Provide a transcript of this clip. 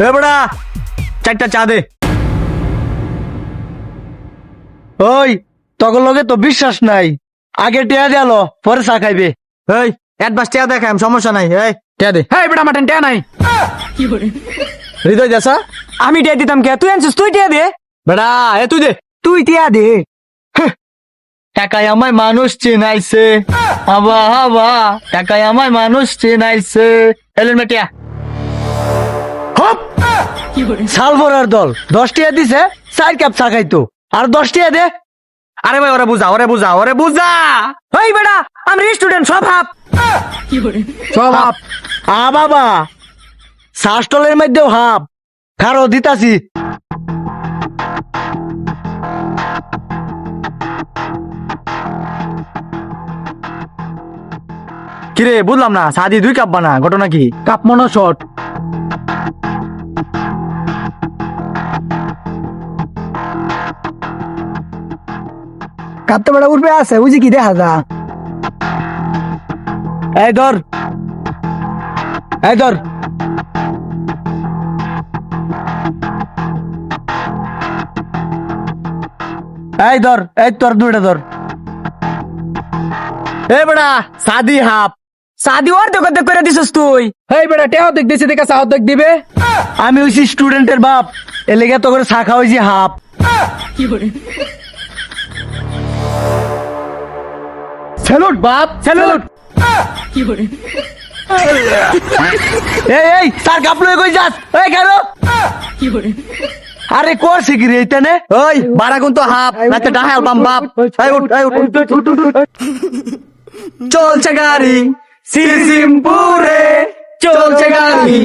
এ বড়া 4টা চা দে। ওই তখন লগে তো বিশ্বাস নাই, আগে টিয়া দিয়াল পরে চা খাইবে। এই অ্যাডভান্স টিয়া দেখাম, সমস্যা নাই। এই টিয়া দে। হেই বেটা মাটন টিয়া নাই। হৃদয় দেশা আমি টিয়া দিতাম কে? তুই আনছিস, তুই টিয়া দে। বেড়া এ তুই দে। তুই টিয়া দে। টাকায় আমায় মানুষ চেনাইছে, হাবা হাবা টাকায় আমায় মানুষ চেনাইছে। এলেন মেটিয়া হপ সালভরার দল 10 টিয়া দিছে, 4 কাপ চা খাইতো। আর 10 টিয়া দে। আরে ভাই ওরে বুঝা, ওরে বুঝা, ওরে বুঝা। ওই বেটা আমি স্টুডেন্ট, সব হাফ। সব আপ। বাবা শাসটলের মধ্যেও হাফ খারো দিতাছি। কিরে বুঝলাম না, সাদি 2 কাপ বানা, ঘটনা কি? কাপ মনো শট। কাপটা বেটা উঠবে আছে, বুঝি কি দেখা যা। এই ধর, এই ধর। এই ধর, এই তোর 2টা ধর। এ বড়া সাদি হাফ। সাদি অর্ধেক অর্ধেক করে দিছিস তুই। হেই বেটা টিয়া দেখ দিছে দেখা চাও দেখ দিবে। আমি হইছি স্টুডেন্টের বাপ, এ লেগে তো করে চা খাওয়াইছি হাফ। স্যালুট বাপ, স্যালুট। এই এই তার কাপ লয়ে কই যাস? এই কারো আরে করছে কি রে এইটানে? ওই বাড়া গুন তো হাফ নাতে ডাহাল বাম বাপ। এই উঠ, এই উঠ, চলছে গাড়ি সিরিমপুরে, চলছে গাড়ি